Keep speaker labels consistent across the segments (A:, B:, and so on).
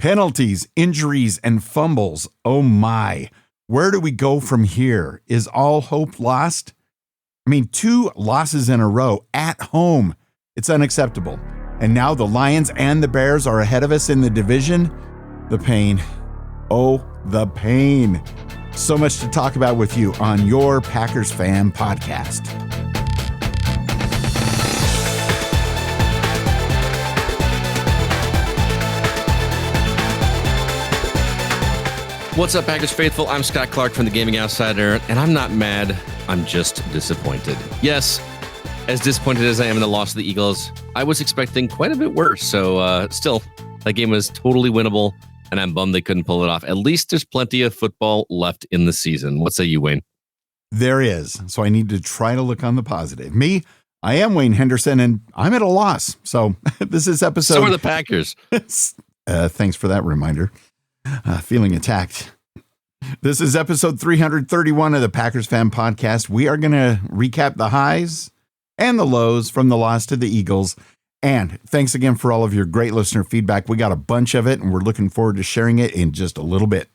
A: Penalties, injuries, and fumbles. Oh my. Where do we go from here? Is all hope lost? I mean, 2 losses in a row at home. It's unacceptable. And now the Lions and the Bears are ahead of us in the division. The pain. Oh, the pain. So much to talk about with you on your Packers Fan Podcast.
B: What's up, Packers faithful? I'm Scott Clark from the Gaming Outsider, and I'm not mad. I'm just disappointed. Yes, as disappointed as I am in the loss of the Eagles, I was expecting quite a bit worse. So still, that game was totally winnable, and I'm bummed they couldn't pull it off. At least there's plenty of football left in the season. What say you, Wayne?
A: There is. So I need to try to look on the positive. Me, I am Wayne Henderson, and I'm at a loss. So this is episode...
B: So are the Packers.
A: Thanks for that reminder. Feeling attacked. This is episode 331 of the Packers Fan Podcast. We are going to recap the highs and the lows from the loss to the Eagles. And thanks again for all of your great listener feedback. We got a bunch of it, and we're looking forward to sharing it in just a little bit.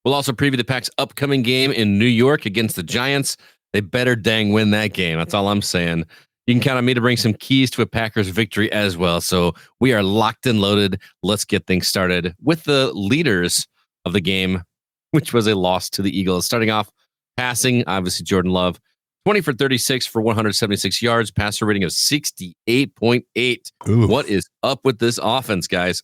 B: We'll also preview the Pack's upcoming game in New York against the Giants. They better dang win that game. That's all I'm saying. You can count on me to bring some keys to a Packers victory as well. So we are locked and loaded. Let's get things started with the leaders of the game, which was a loss to the Eagles. Starting off, passing, obviously Jordan Love, 20 for 36 for 176 yards, passer rating of 68.8. What is up with this offense, guys?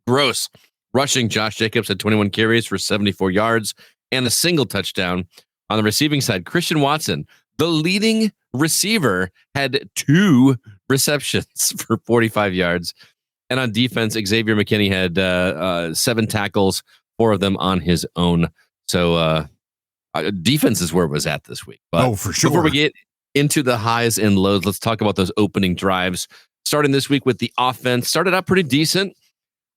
B: Gross. Rushing, Josh Jacobs had 21 carries for 74 yards and a single touchdown. On the receiving side, Christian Watson, the leading receiver, had 2 receptions for 45 yards. And on defense, Xavier McKinney had 7 tackles, 4 of them on his own. So defense is where it was at this week. But
A: for sure.
B: Before we get into the highs and lows, let's talk about those opening drives. Starting this week with the offense. Started out pretty decent.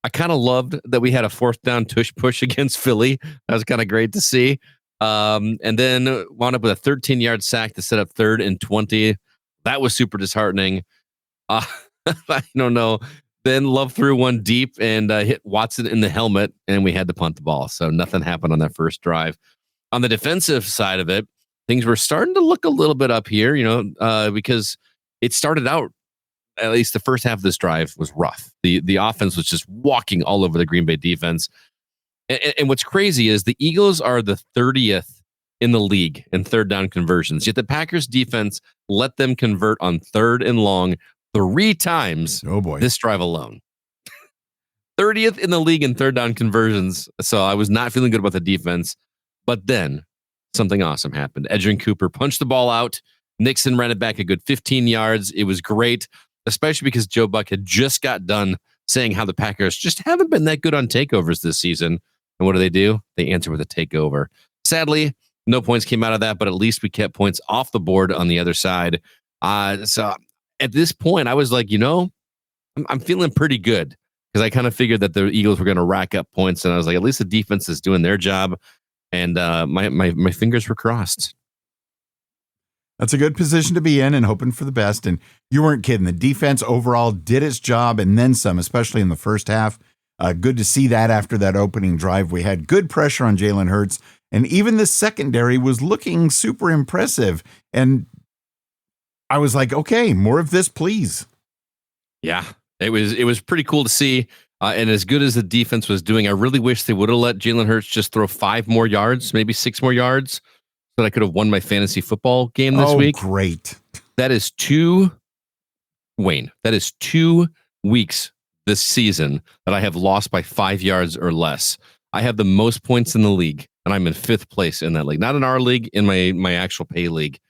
B: I kind of loved that we had a 4th down tush push against Philly. That was kind of great to see. And then wound up with a 13-yard sack to set up 3rd and 20. That was super disheartening. I don't know. Then Love threw one deep and hit Watson in the helmet, and we had to punt the ball. So nothing happened on that first drive. On the defensive side of it, things were starting to look a little bit up here, because it started out, at least the first half of this drive was rough. The offense was just walking all over the Green Bay defense. And what's crazy is the Eagles are the 30th in the league in 3rd down conversions. Yet the Packers defense let them convert on 3rd and long 3 times.
A: Oh boy.
B: This drive alone. 30th in the league in 3rd down conversions. So I was not feeling good about the defense. But then something awesome happened. Edgerrin Cooper punched the ball out. Nixon ran it back a good 15 yards. It was great, especially because Joe Buck had just got done saying how the Packers just haven't been that good on takeovers this season. And what do? They answer with a takeover. Sadly, no points came out of that, but at least we kept points off the board on the other side. So at this point, I was like, I'm feeling pretty good because I kind of figured that the Eagles were going to rack up points. And I was like, at least the defense is doing their job. And my fingers were crossed.
A: That's a good position to be in and hoping for the best. And you weren't kidding. The defense overall did its job and then some, especially in the first half. Good to see that after that opening drive. We had good pressure on Jalen Hurts, and even the secondary was looking super impressive. And I was like, okay, more of this, please.
B: Yeah, it was pretty cool to see. And as good as the defense was doing, I really wish they would have let Jalen Hurts just throw 5 more yards, maybe 6 more yards, so that I could have won my fantasy football game this week.
A: Great.
B: That is 2 weeks this season that I have lost by 5 yards or less. I have the most points in the league, and I'm in 5th place in that league. Not in our league, in my actual pay league.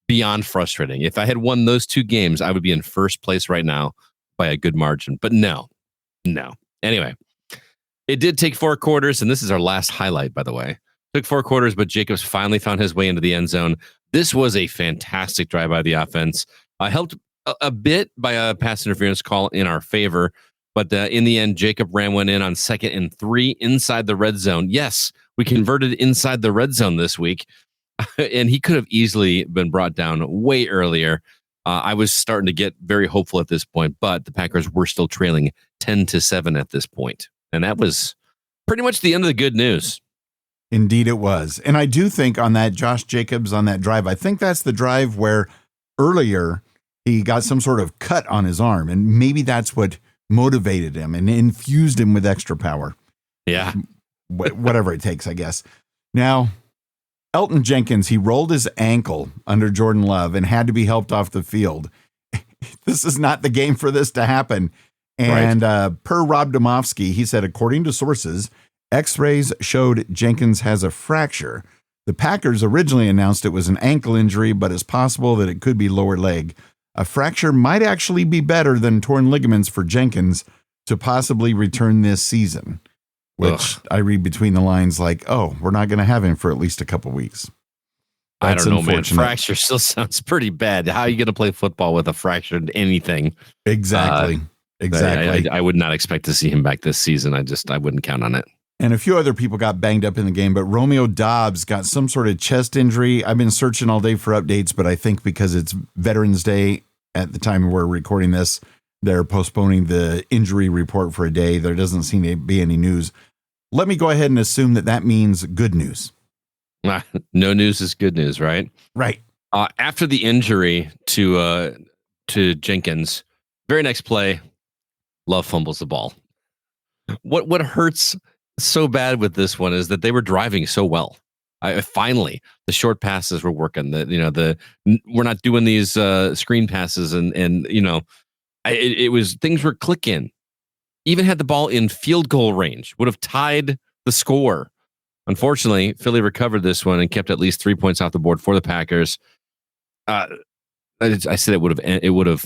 B: Beyond frustrating. If I had won those 2 games, I would be in 1st place right now by a good margin. But no. Anyway, it did take 4 quarters, and this is our last highlight, by the way. Took 4 quarters, but Jacobs finally found his way into the end zone. This was a fantastic drive by the offense. Helped a bit by a pass interference call in our favor, but in the end, Jacob ran one in on 2nd and 3 inside the red zone. Yes, we converted inside the red zone this week, and he could have easily been brought down way earlier. I was starting to get very hopeful at this point, but the Packers were still trailing 10-7 at this point. And that was pretty much the end of the good news.
A: Indeed it was. And I do think on that Josh Jacobs on that drive, I think that's the drive where earlier he got some sort of cut on his arm, and maybe that's what motivated him and infused him with extra power.
B: Yeah.
A: Whatever it takes, I guess. Now, Elton Jenkins, he rolled his ankle under Jordan Love and had to be helped off the field. This is not the game for this to happen. And per Rob Domofsky, he said, according to sources, X-rays showed Jenkins has a fracture. The Packers originally announced it was an ankle injury, but it's possible that it could be lower leg. A fracture might actually be better than torn ligaments for Jenkins to possibly return this season, which I read between the lines like, oh, we're not going to have him for at least a couple weeks.
B: That's I don't know, man. Fracture still sounds pretty bad. How are you going to play football with a fractured anything?
A: Exactly. Exactly.
B: I would not expect to see him back this season. I wouldn't count on it.
A: And a few other people got banged up in the game, but Romeo Doubs got some sort of chest injury. I've been searching all day for updates, but I think because it's Veterans Day at the time we're recording this, they're postponing the injury report for a day. There doesn't seem to be any news. Let me go ahead and assume that that means good news.
B: No news is good news, right?
A: Right.
B: After the injury to Jenkins, very next play, Love fumbles the ball. What hurts so bad with this one is that they were driving so well. Finally, the short passes were working. We're not doing these screen passes, and it was things were clicking. Even had the ball in field goal range, would have tied the score. Unfortunately, Philly recovered this one and kept at least 3 points off the board for the Packers. I said it would have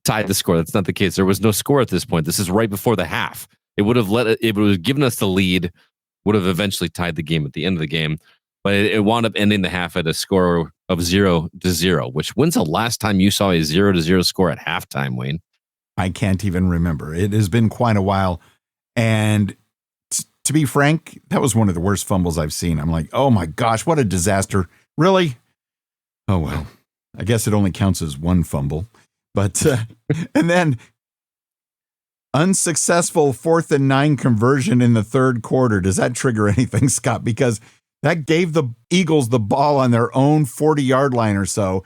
B: tied the score. That's not the case. There was no score at this point. This is right before the half. It would have given us the lead, would have eventually tied the game at the end of the game. But it wound up ending the half at a score of 0-0, which when's the last time you saw a 0-0 score at halftime, Wayne?
A: I can't even remember. It has been quite a while. And to be frank, that was one of the worst fumbles I've seen. I'm like, oh my gosh, what a disaster. Really? Oh, well, I guess it only counts as one fumble. But, and then unsuccessful 4th and 9 conversion in the third quarter. Does that trigger anything, Scott? Because that gave the Eagles the ball on their own 40-yard line or so.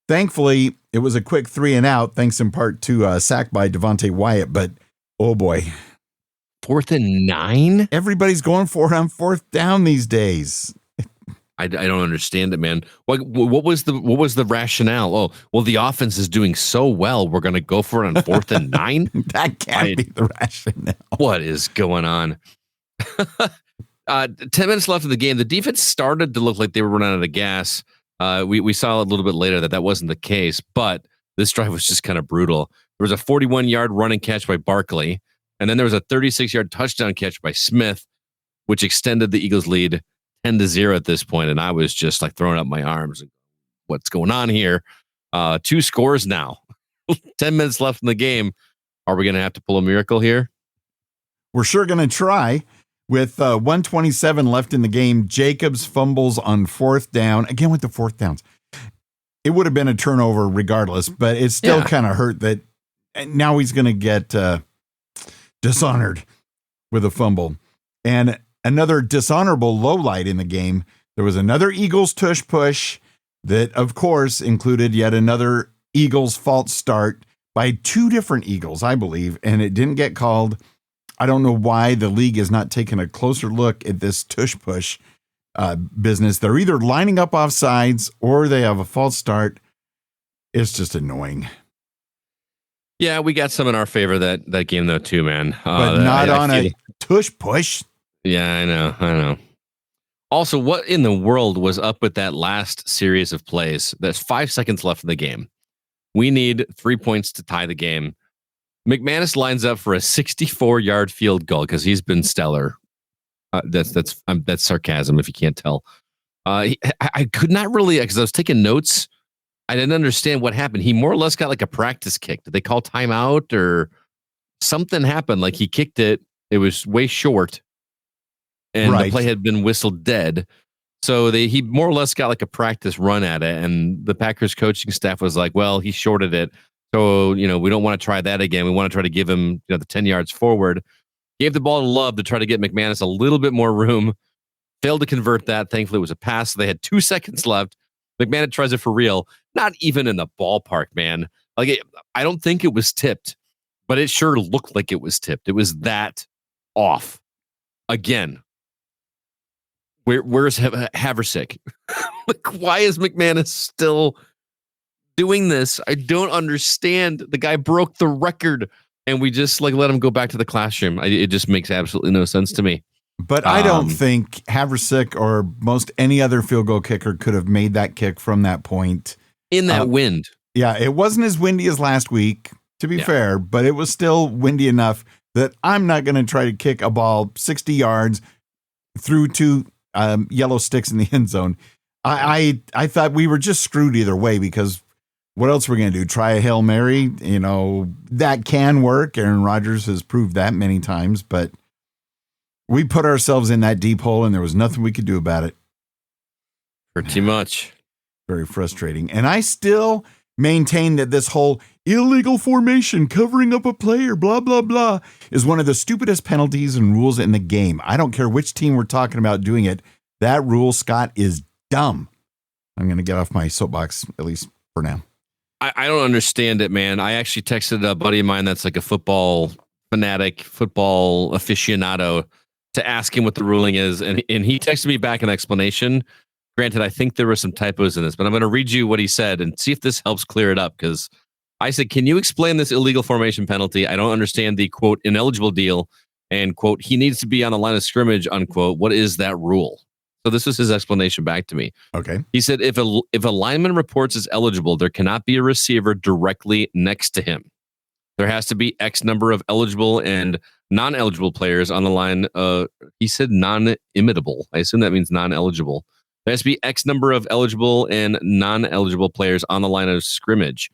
A: Thankfully, it was a quick 3 and out, thanks in part to a sack by Devontae Wyatt. But, oh boy.
B: 4th and 9?
A: Everybody's going for it on 4th down these days.
B: I don't understand it, man. What was the rationale? Oh, well, the offense is doing so well, we're going to go for it on 4th and 9?
A: That can't be the rationale.
B: What is going on? 10 minutes left in the game. The defense started to look like they were running out of gas. We saw a little bit later that wasn't the case, but this drive was just kind of brutal. There was a 41-yard running catch by Barkley, and then there was a 36-yard touchdown catch by Smith, which extended the Eagles' lead 10-0 at this point, and I was just like throwing up my arms. What's going on here? 2 scores now. 10 minutes left in the game. Are we going to have to pull a miracle here?
A: We're sure going to try. With 1:27 left in the game, Jacobs fumbles on 4th down. Again with the 4th downs. It would have been a turnover regardless, but it still kind of hurt that now he's going to get dishonored with a fumble. And another dishonorable lowlight in the game, there was another Eagles tush push that, of course, included yet another Eagles false start by 2 different Eagles, I believe, and it didn't get called. I don't know why the league has not taken a closer look at this tush push business. They're either lining up off sides or they have a false start. It's just annoying.
B: Yeah, we got some in our favor that game though too, man.
A: But not on a tush push.
B: Yeah, I know. Also, what in the world was up with that last series of plays? There's 5 seconds left in the game. We need 3 points to tie the game. McManus lines up for a 64-yard field goal because he's been stellar. That's sarcasm if you can't tell. I could not really, because I was taking notes. I didn't understand what happened. He more or less got like a practice kick. Did they call timeout or something happened? Like he kicked it. It was way short. And the play had been whistled dead. So he more or less got like a practice run at it. And the Packers coaching staff was like, well, he shorted it. So, we don't want to try that again. We want to try to give him the 10 yards forward. Gave the ball to Love to try to get McManus a little bit more room. Failed to convert that. Thankfully, it was a pass. So they had 2 seconds left. McManus tries it for real. Not even in the ballpark, man. I don't think it was tipped, but it sure looked like it was tipped. It was that off. Again, where's Haversick? Why is McManus still doing this? I don't understand. The guy broke the record, and we just let him go back to the classroom. It just makes absolutely no sense to me.
A: But I don't think Haversick or most any other field goal kicker could have made that kick from that point.
B: In that wind.
A: Yeah, it wasn't as windy as last week, to be fair, but it was still windy enough that I'm not going to try to kick a ball 60 yards through 2 yellow sticks in the end zone. I thought we were just screwed either way, because what else are we going to do? Try a Hail Mary? That can work. Aaron Rodgers has proved that many times, but we put ourselves in that deep hole and there was nothing we could do about it.
B: Pretty much.
A: Very frustrating. And I still maintain that this whole illegal formation, covering up a player, blah, blah, blah, is one of the stupidest penalties and rules in the game. I don't care which team we're talking about doing it. That rule, Scott, is dumb. I'm going to get off my soapbox, at least for now.
B: I don't understand it, man. I actually texted a buddy of mine that's like a football fanatic, football aficionado, to ask him what the ruling is. And he texted me back an explanation. Granted, I think there were some typos in this, but I'm going to read you what he said and see if this helps clear it up. Because I said, can you explain this illegal formation penalty? I don't understand the, quote, ineligible deal, and, quote, he needs to be on the line of scrimmage, unquote. What is that rule? So this was his explanation back to me.
A: Okay.
B: He said, if a lineman reports as eligible, there cannot be a receiver directly next to him. There has to be X number of eligible and non-eligible players on the line. He said non-imitable. I assume that means non-eligible. There has to be X number of eligible and non-eligible players on the line of scrimmage.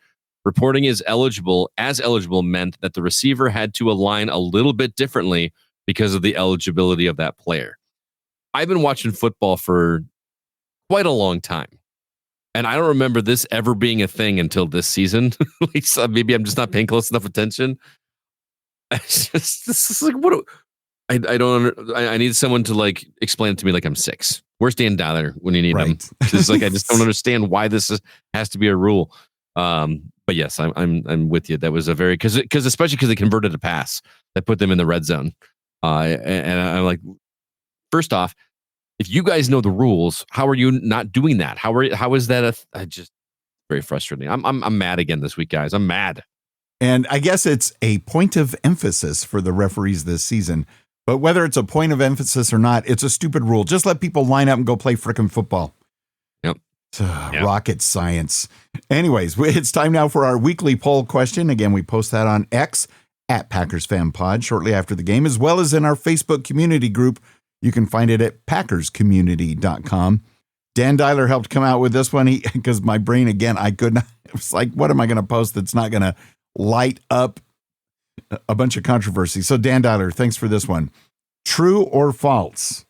B: Reporting as eligible meant that the receiver had to align a little bit differently because of the eligibility of that player. I've been watching football for quite a long time, and I don't remember this ever being a thing until this season. Maybe I'm just not paying close enough attention. This is like, what? I need someone to explain it to me like I'm 6. Where's Dan Dowler when you need him? It's I just don't understand why this has to be a rule. But yes, I'm with you. That was a very because especially because they converted a pass that put them in the red zone. And I'm like, first off, if you guys know the rules, how are you not doing that? How is that just very frustrating. I'm mad again this week, guys. I'm mad.
A: And I guess it's a point of emphasis for the referees this season. But whether it's a point of emphasis or not, it's a stupid rule. Just let people line up and go play frickin' football.
B: Yep.
A: Rocket science. Anyways, it's time now for our weekly poll question. Again, we post that on X at Packers Fan Pod shortly after the game, as well as in our Facebook community group. You can find it at packerscommunity.com. Dan Deiler helped come out with this one because my brain, again, I could not. It was like, what am I going to post that's not going to light up a bunch of controversy? So Dan Deiler, thanks for this one. True or false?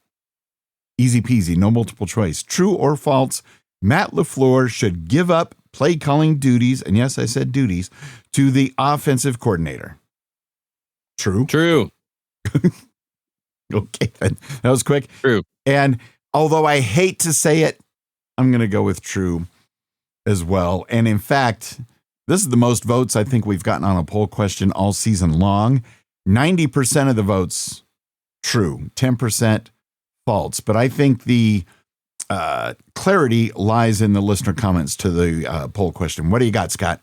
A: Easy peasy, no multiple choice. True or false? Matt LaFleur should give up play calling duties, and yes, I said duties, to the offensive coordinator. True?
B: True.
A: Okay, then. That was quick.
B: True.
A: And although I hate to say it, I'm going to go with true as well. And in fact, this is the most votes I think we've gotten on a poll question all season long. 90% of the votes true, 10% false. But I think the clarity lies in the listener comments to the poll question. What do you got, Scott?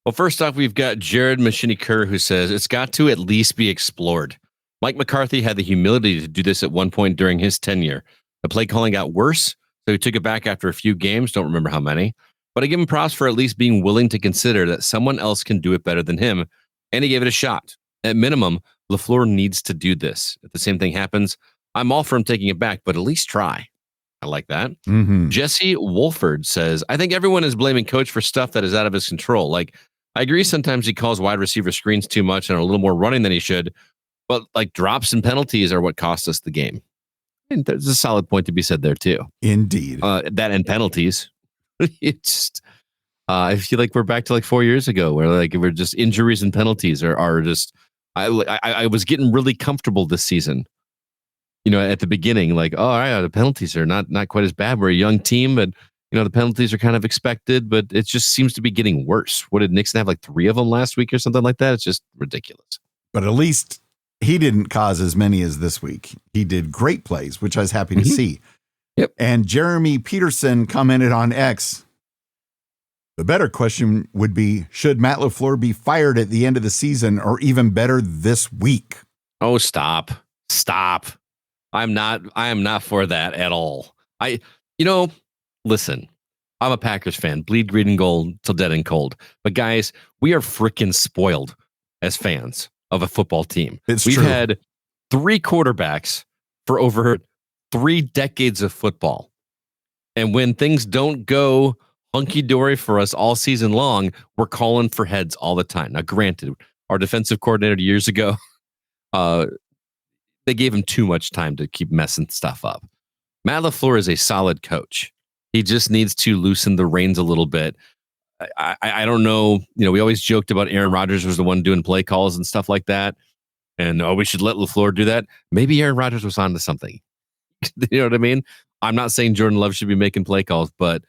B: Well, first off, we've got Jared Machini-Kerr, who says it's got to at least be explored. Mike McCarthy had the humility to do this at one point during his tenure. The play calling got worse, so he took it back after a few games. Don't remember how many. But I give him props for at least being willing to consider that someone else can do it better than him, and he gave it a shot. At minimum, LaFleur needs to do this. If the same thing happens, I'm all for him taking it back, but at least try. I like that.
A: Mm-hmm.
B: Jesse Wolford says, I think everyone is blaming coach for stuff that is out of his control. Like, I agree sometimes he calls wide receiver screens too much and a little more running than he should, but like drops and penalties are what cost us the game. And there's a solid point to be said there too.
A: Indeed.
B: That and penalties. It's just, I feel like we're back to like 4 years ago where like we're just injuries and penalties are just I was getting really comfortable this season. At the beginning, like, oh, all right, the penalties are not quite as bad. We're a young team, but the penalties are kind of expected, but it just seems to be getting worse. What did Nixon have, like 3 of them last week or something like that? It's just ridiculous.
A: But at least he didn't cause as many as this week. He did great plays, which I was happy to see.
B: Yep.
A: And Jeremy Peterson commented on X. The better question would be, should Matt LaFleur be fired at the end of the season, or even better, this week?
B: Oh, stop. I am not for that at all. Listen, I'm a Packers fan, bleed green and gold till dead and cold. But guys, we are freaking spoiled as fans of a football team. We've had 3 quarterbacks for over 3 decades of football. And when things don't go hunky-dory for us all season long, we're calling for heads all the time. Now, granted, our defensive coordinator years ago, they gave him too much time to keep messing stuff up. Matt LaFleur is a solid coach. He just needs to loosen the reins a little bit. I don't know. We always joked about Aaron Rodgers was the one doing play calls and stuff like that. And, we should let LaFleur do that. Maybe Aaron Rodgers was onto something. You know what I mean? I'm not saying Jordan Love should be making play calls, but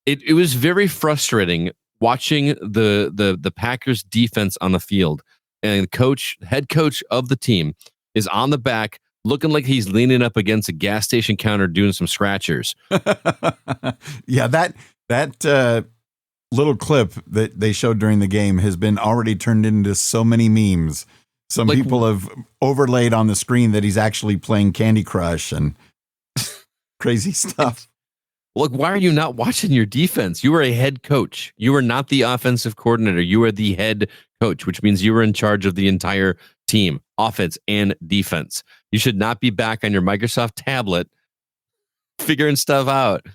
B: it was very frustrating watching the Packers defense on the field, and head coach of the team is on the back looking like he's leaning up against a gas station counter doing some scratchers.
A: Yeah, that little clip that they showed during the game has been already turned into so many memes. Some people have overlaid on the screen that he's actually playing Candy Crush and crazy stuff.
B: Look, why are you not watching your defense? You are a head coach. You are not the offensive coordinator. You are the head coach, which means you are in charge of the entire team, offense and defense. You should not be back on your Microsoft tablet figuring stuff out.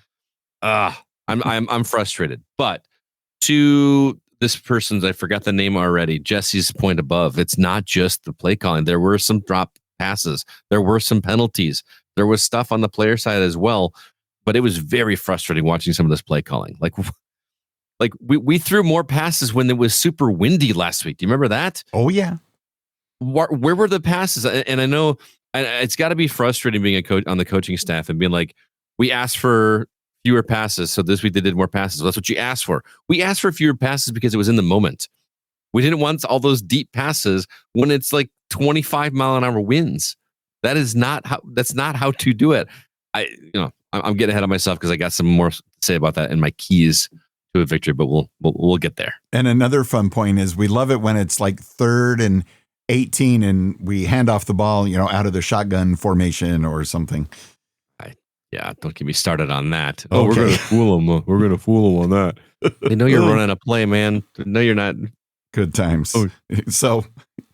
B: I'm frustrated. But to this person's, I forgot the name already, Jesse's point above, it's not just the play calling. There were some drop passes. There were some penalties. There was stuff on the player side as well. But it was very frustrating watching some of this play calling. Like we threw more passes when it was super windy last week. Do you remember that?
A: Oh, yeah.
B: Where were the passes? And I know it's got to be frustrating being a coach on the coaching staff and being like, we asked for fewer passes, so this week they did more passes. That's what you asked for. We asked for fewer passes because it was in the moment. We didn't want all those deep passes when it's like 25 mile an hour winds. That's not how to do it. I'm getting ahead of myself because I got some more to say about that in my keys to a victory, but we'll get there.
A: And another fun point is we love it when it's like 3rd and 18 and we hand off the ball, out of the shotgun formation or something.
B: Don't get me started on that.
A: Okay.
B: We're going to fool them. We're going to fool them on that. They know you're running a play, man. No, you're not.
A: Good times. Oh. So,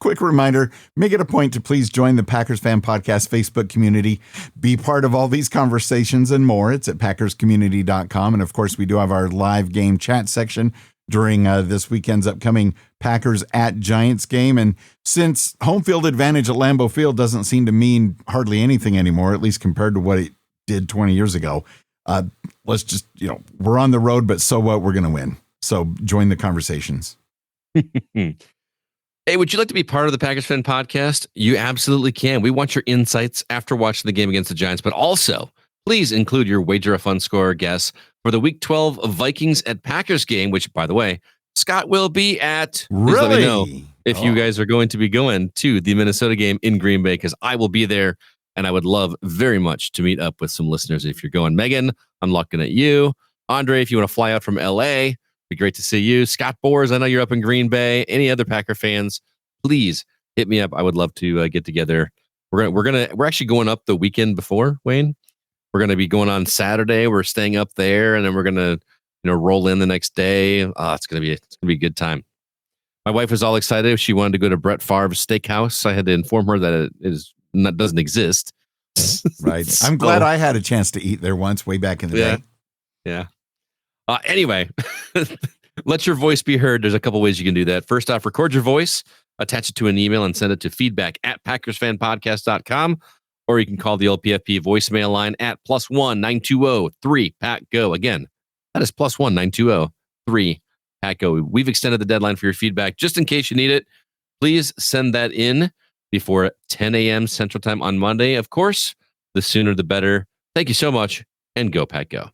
A: quick reminder, make it a point to please join the Packers Fan Podcast Facebook community. Be part of all these conversations and more. It's at packerscommunity.com. And, of course, we do have our live game chat section during this weekend's upcoming Packers at Giants game. And since home field advantage at Lambeau Field doesn't seem to mean hardly anything anymore, at least compared to what it did 20 years ago, let's just, we're on the road, but so what? We're going to win. So join the conversations.
B: Hey, would you like to be part of the Packers Fan Podcast? You absolutely can. We want your insights after watching the game against the Giants, but also please include your Wager a Fun Score guess for the Week 12 Vikings at Packers game, which, by the way, Scott will be at.
A: Really?
B: Let me know if you guys are going to be going to the Minnesota game in Green Bay, because I will be there, and I would love very much to meet up with some listeners if you're going. Megan, I'm looking at you. Andre, if you want to fly out from L.A., be great to see you. Scott Boers, I know you're up in Green Bay. Any other Packer fans, please hit me up. I would love to get together. We're actually going up the weekend before, Wayne. We're gonna be going on Saturday. We're staying up there, and then we're gonna roll in the next day. It's gonna be a good time. My wife was all excited. She wanted to go to Brett Favre's Steakhouse. I had to inform her that it doesn't exist.
A: Right. I'm glad I had a chance to eat there once, way back in the day.
B: Yeah. Anyway, let your voice be heard. There's a couple ways you can do that. First off, record your voice, attach it to an email, and send it to feedback@PackersFanPodcast.com. Or you can call the old PFP voicemail line at +1 920 3-PACK-GO. Again, that is +1 920 3-PACK-GO. We've extended the deadline for your feedback just in case you need it. Please send that in before 10 a.m. Central Time on Monday. Of course, the sooner the better. Thank you so much, and go Pack Go.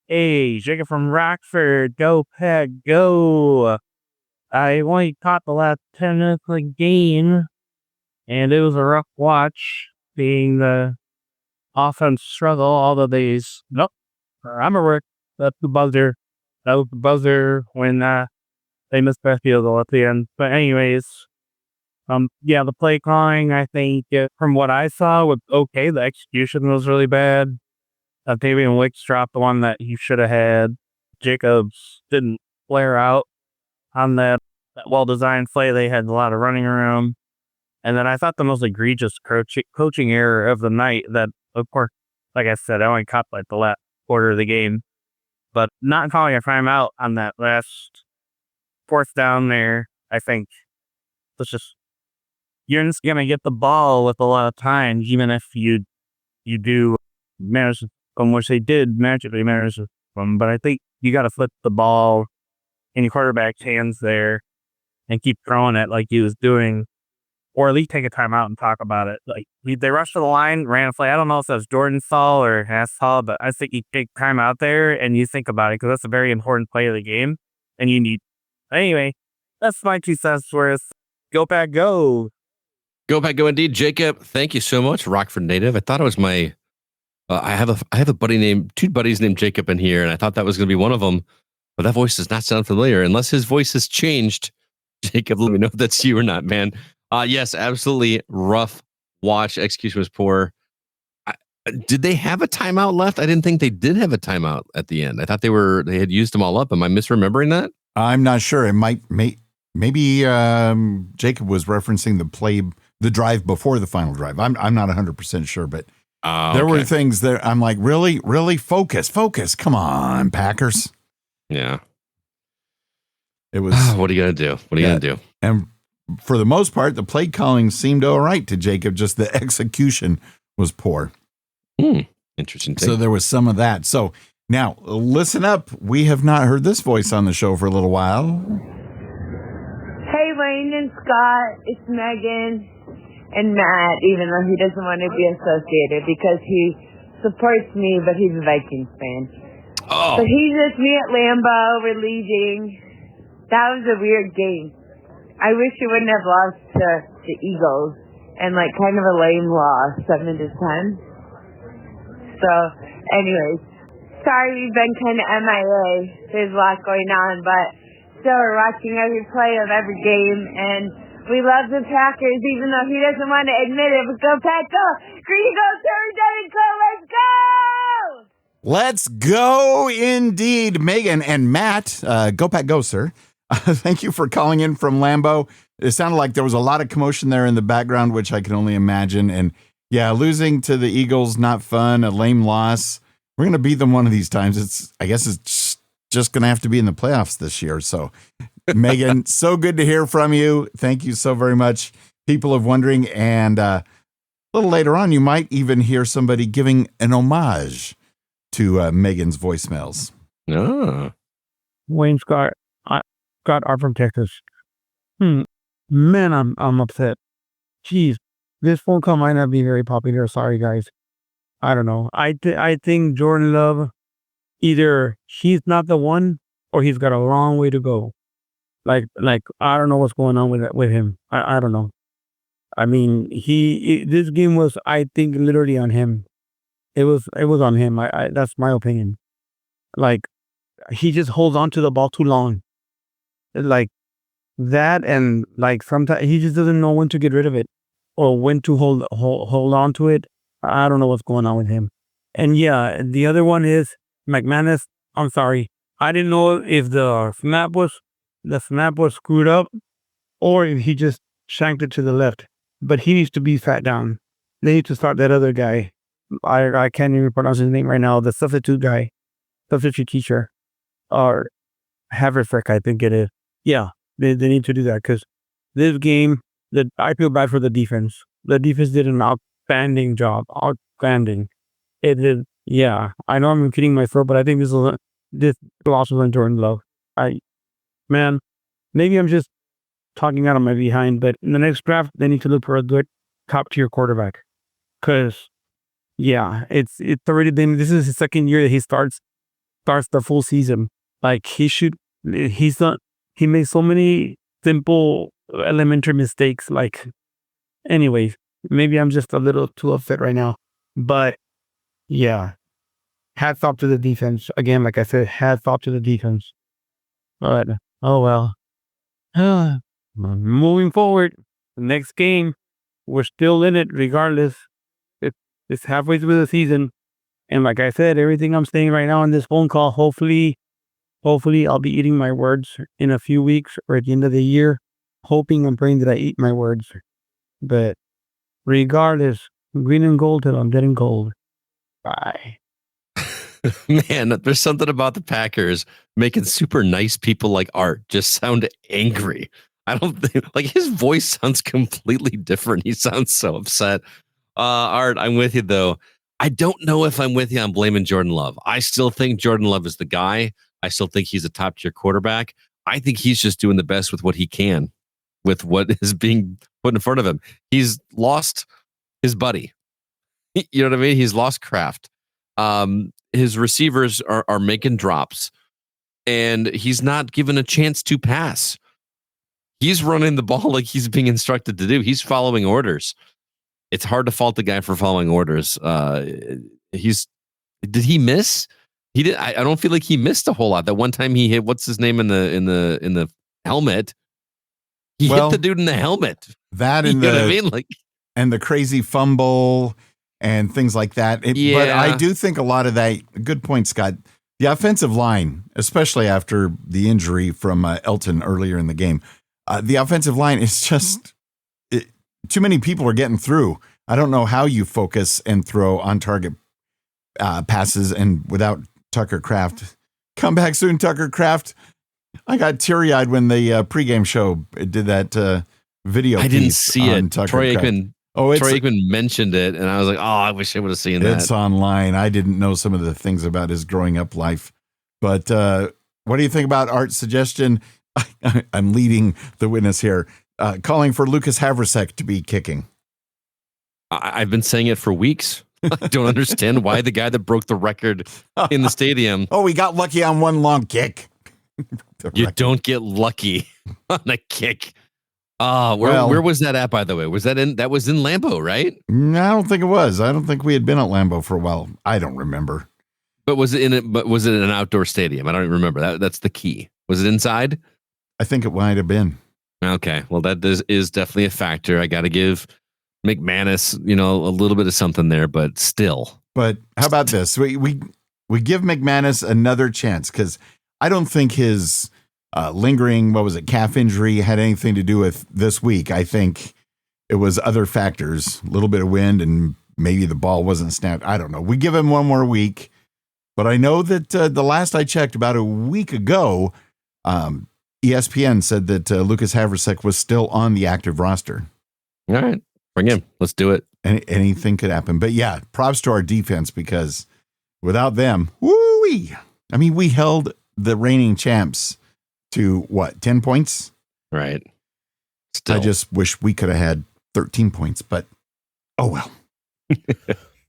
C: Hey, Jacob from Rockford. Go Pack Go. I only caught the last 10 minutes of the game, and it was a rough watch, seeing the offense struggle all the days. Nope. I'm a work. That's the buzzer. That was the buzzer when they missed that field goal at the end. But anyways, the play calling, I think, from what I saw, was okay. The execution was really bad. Davian Wicks dropped the one that he should have had. Jacobs didn't flare out on that well-designed play. They had a lot of running around. And then I thought the most egregious coaching error of the night that, of course, like I said, I only caught like the last quarter of the game. But not calling a timeout on that last fourth down there, I think, you're just going to get the ball with a lot of time, even if you do manage from which they did magically manage from. But I think you got to flip the ball in your quarterback's hands there and keep throwing it like he was doing, or at least take a timeout and talk about it. Like they rushed to the line, ran a play. I don't know if that was Jordan's fault or Haas' fault, but I think you take time out there and you think about it because that's a very important play of the game, and you need. Anyway, that's my 2 cents worth. Go Pack Go.
B: Go Pack Go indeed, Jacob. Thank you so much, Rockford native. I thought it was my. I have a buddy named 2 buddies named Jacob in here, and I thought that was going to be one of them, but that voice does not sound familiar unless his voice has changed. Jacob, let me know if that's you or not, man. Yes, absolutely rough watch. Execution was poor. Did they have a timeout left? I didn't think they did have a timeout at the end. I thought they had used them all up. Am I misremembering that?
A: I'm not sure. It maybe Jacob was referencing the drive before the final drive. I'm not 100% sure, but there were things there. I'm like, really focus. Come on, Packers.
B: Yeah.
A: It was.
B: What are you going to do? What are you going to do?
A: And for the most part, the play calling seemed all right to Jacob. Just the execution was poor.
B: Interesting.
A: So there was some of that. So now listen up. We have not heard this voice on the show for a little while.
D: Hey, Wayne and Scott. It's Megan and Matt, even though he doesn't want to be associated because he supports me, but he's a Vikings fan.
B: Oh.
D: So he's with me at Lambeau. We're leaving. That was a weird game. I wish you wouldn't have lost to the Eagles, and like kind of a lame loss, 7-10. So, anyways, sorry we've been kind of MIA. There's a lot going on, but still we're watching every play of every game, and we love the Packers, even though he doesn't want to admit it. But go Pack, go! Green, go, Terry, Devin, go, let's go!
A: Let's go indeed, Megan and Matt. Go Pack, go, sir. Thank you for calling in from Lambeau. It sounded like there was a lot of commotion there in the background, which I can only imagine. And yeah, losing to the Eagles, not fun, a lame loss. We're going to beat them one of these times. I guess it's just going to have to be in the playoffs this year. So, Megan, so good to hear from you. Thank you so very much. People are wondering, and a little later on, you might even hear somebody giving an homage to Megan's voicemails.
B: Oh.
C: Wayne Scott are from Texas. Man, I'm upset. Jeez, this phone call might not be very popular. Sorry, guys. I don't know. I think Jordan Love, either he's not the one or he's got a long way to go. Like I don't know what's going on with him. I don't know. I mean, this game was, I think, literally on him. It was on him. That's my opinion. Like, he just holds on to the ball too long. Like that, and like sometimes he just doesn't know when to get rid of it or when to hold on to it. I don't know what's going on with him. And yeah, the other one is McManus. I'm sorry, I didn't know if the snap was screwed up or if he just shanked it to the left. But he needs to be sat down. They need to start that other guy. I can't even pronounce his name right now. The substitute teacher, or Haverford, I think it is. Yeah, they need to do that because this game, I feel bad for the defense. The defense did an outstanding job. Outstanding. It did. Yeah, I know I'm kidding myself, but I think this loss was on Jordan Love. Maybe I'm just talking out of my behind, but in the next draft, they need to look for a good top-tier quarterback. Because, yeah, it's already been, this is his second year that he starts the full season. Like, he made so many simple, elementary mistakes. Like, anyways, maybe I'm just a little too upset right now. But, yeah, hats off to the defense. Again, like I said, hats off to the defense. But, oh well. Moving forward, the next game, we're still in it regardless. It's halfway through the season. And like I said, everything I'm saying right now on this phone call, hopefully I'll be eating my words in a few weeks or at the end of the year, hoping and praying that I eat my words. But regardless, green and gold till I'm dead and gold. Bye.
B: Man, there's something about the Packers making super nice people like Art just sound angry. I don't think, like, his voice sounds completely different. He sounds so upset. Art, I'm with you, though. I don't know if I'm with you on blaming Jordan Love. I still think Jordan Love is the guy. I still think he's a top-tier quarterback. I think he's just doing the best with what he can, with what is being put in front of him. He's lost his buddy. You know what I mean? He's lost Kraft. His receivers are making drops, and he's not given a chance to pass. He's running the ball like he's being instructed to do. He's following orders. It's hard to fault the guy for following orders. Did he miss? He did. I don't feel like he missed a whole lot. That one time he hit, what's his name in the helmet? He hit the dude in the helmet.
A: That and
B: you know what I mean? Like,
A: and the crazy fumble and things like that. But I do think a lot of that, good point, Scott, the offensive line, especially after the injury from Elton earlier in the game, the offensive line is just, too many people are getting through. I don't know how you focus and throw on target passes and without Tucker Kraft. Come back soon, Tucker Kraft. I got teary-eyed when the pregame show did that video.
B: I didn't see it.
A: Troy
B: Aikman mentioned it, and I was like, "Oh, I wish I would have seen that."
A: It's online. I didn't know some of the things about his growing up life, but what do you think about Art's suggestion? I'm leading the witness here, calling for Lucas Havrasek to be kicking.
B: I've been saying it for weeks. I don't understand why the guy that broke the record in the stadium.
A: Oh, we got lucky on one long kick.
B: You don't get lucky on a kick. Where was that at, by the way? That was in Lambeau, right?
A: No, I don't think it was. I don't think we had been at Lambeau for a while. I don't remember.
B: But was it an outdoor stadium? I don't even remember. That's the key. Was it inside?
A: I think it might have been.
B: Okay. Well, that is definitely a factor. I got to give McManus, a little bit of something there, but still.
A: But how about this? We give McManus another chance, because I don't think his lingering, calf injury had anything to do with this week. I think it was other factors, a little bit of wind, and maybe the ball wasn't snapped. I don't know. We give him one more week, but I know that the last I checked, about a week ago, ESPN said that Lucas Havrasek was still on the active roster.
B: All right, bring him. Let's do it.
A: Anything could happen. But yeah, props to our defense, because without them, woo-wee. I mean, we held the reigning champs to 10 points?
B: Right.
A: Still. I just wish we could have had 13 points, but oh well.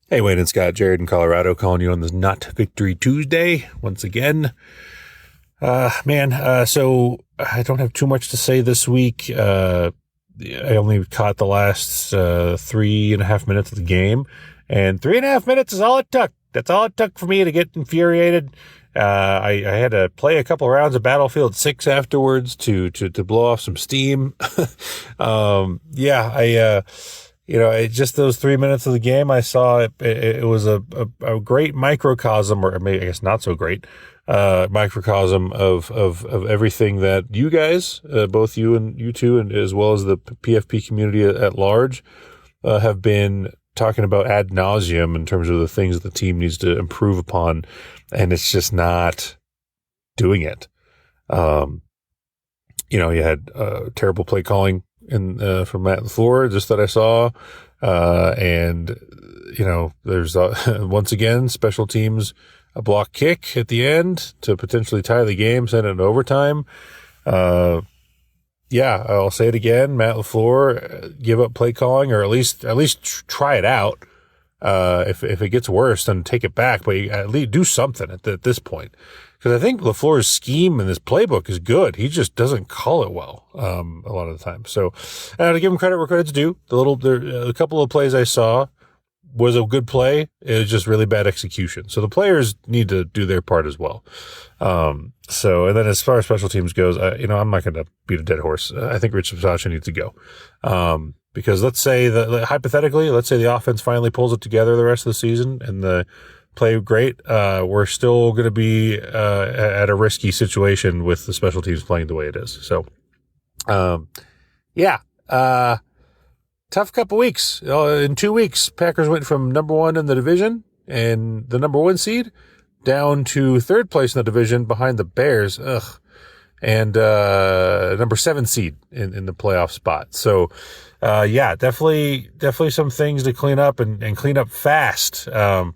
E: Hey, Wayne and Scott, Jared in Colorado, calling you on this Not Victory Tuesday once again. So I don't have too much to say this week. I only caught the last 3.5 minutes of the game, and 3.5 minutes is all it took. That's all it took for me to get infuriated. I had to play a couple rounds of Battlefield 6 afterwards to blow off some steam. Just those 3 minutes of the game, I saw it was a great microcosm, or maybe I guess not so great, microcosm of everything that you guys, both you and you two, and as well as the PFP community at large, have been talking about ad nauseum in terms of the things the team needs to improve upon, and it's just not doing it. You had terrible play calling from Matt LaFleur, just that I saw, and there's once again special teams, a block kick at the end to potentially tie the game, send it in overtime. Yeah, I'll say it again. Matt LaFleur, give up play calling, or at least try it out. If it gets worse, then take it back. But you at least do something at this point, because I think LaFleur's scheme and his playbook is good. He just doesn't call it well a lot of the time. So, to give him credit where credit's due, a couple of plays I saw was a good play. It was just really bad execution. So the players need to do their part as well. And then as far as special teams goes, I'm not going to beat a dead horse. I think Rich Bisaccia needs to go. Because let's say hypothetically, the offense finally pulls it together the rest of the season and the play great. We're still going to be, at a risky situation with the special teams playing the way it is. So, tough couple weeks. In 2 weeks, Packers went from number 1 in the division and the number 1 seed down to 3rd place in the division behind the Bears. And number 7 seed in the playoff spot. So, definitely some things to clean up and clean up fast. And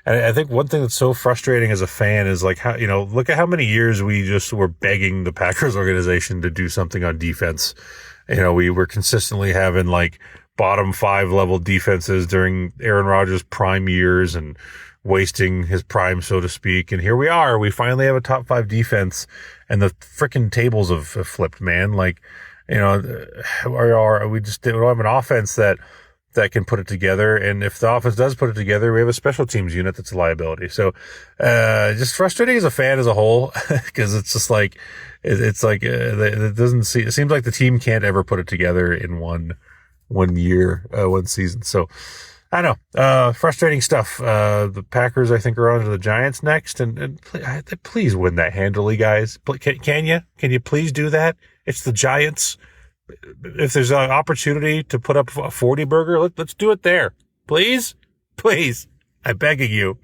E: I think one thing that's so frustrating as a fan is like how, look at how many years we just were begging the Packers organization to do something on defense. We were consistently having like bottom 5 level defenses during Aaron Rodgers' prime years and wasting his prime, so to speak. And here we are. We finally have a top 5 defense, and the freaking tables have flipped, man. Like, we don't have an offense that can put it together. And if the offense does put it together, we have a special teams unit that's a liability. So, just frustrating as a fan as a whole, because it's just like, it seems like the team can't ever put it together in one season. So, I don't know. Frustrating stuff. The Packers, I think, are on to the Giants next, and please win that handily, guys. Can you? Can you please do that? It's the Giants. If there's an opportunity to put up a 40 burger, let's do it there. Please. I'm begging you.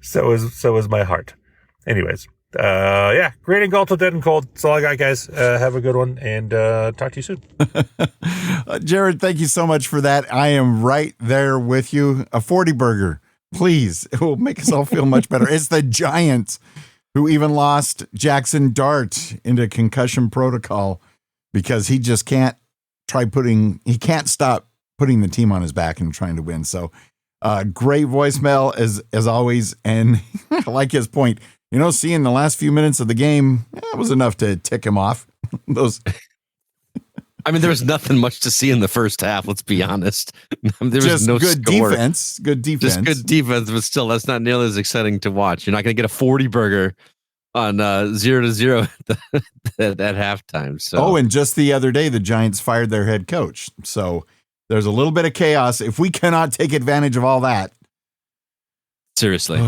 E: So is my heart. Anyways, great and Galto, dead and cold. That's all I got, guys. Have a good one, and talk to you soon.
A: Jared, thank you so much for that. I am right there with you. A 40 burger, please. It will make us all feel much better. It's the Giants who even lost Jackson Dart into concussion protocol because he just can't stop putting the team on his back and trying to win. So great voicemail as always. And I like his point. Seeing the last few minutes of the game, that was enough to tick him off.
B: There was nothing much to see in the first half. Let's be honest. There was no
A: good
B: score.
A: defense. Good defense.
B: Just good defense, but still, that's not nearly as exciting to watch. You're not going to get a 40 burger on 0-0 at halftime. So.
A: And just the other day, the Giants fired their head coach. So there's a little bit of chaos. If we cannot take advantage of all that,
B: seriously.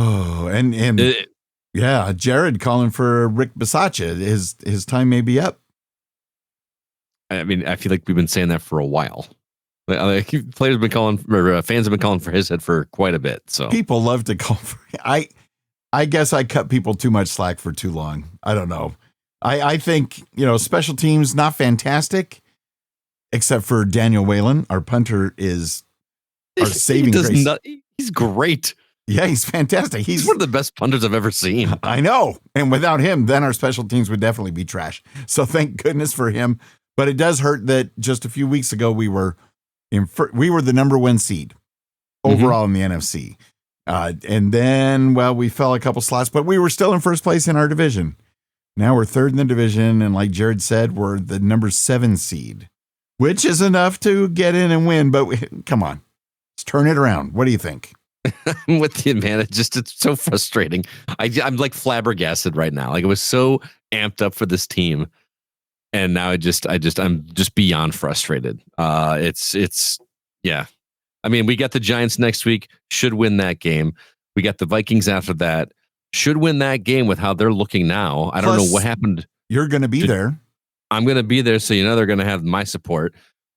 A: Jared calling for Rick Bisaccia. His time may be up.
B: I feel like we've been saying that for a while. Players have been calling, or fans have been calling for his head for quite a bit. So
A: people love to call for. I guess I cut people too much slack for too long. I don't know. I think special teams not fantastic, except for Daniel Whalen. Our punter is our saving grace.
B: He's great.
A: Yeah, he's fantastic.
B: He's one of the best punters I've ever seen.
A: I know. And without him, then our special teams would definitely be trash. So thank goodness for him. But it does hurt that just a few weeks ago we were the number 1 seed overall in the NFC. And then, we fell a couple slots, but we were still in first place in our division. Now we're 3rd in the division. And like Jared said, we're the number 7 seed, which is enough to get in and win. But come on, let's turn it around. What do you think?
B: I'm with you, man. It's so frustrating. I'm like flabbergasted right now. Like, I was so amped up for this team, and now I'm just beyond frustrated. We got the Giants next week. Should win that game. We got the Vikings after that. Should win that game with how they're looking now. I don't know what happened.
A: You're going to be there.
B: I'm going to be there, so they're going to have my support.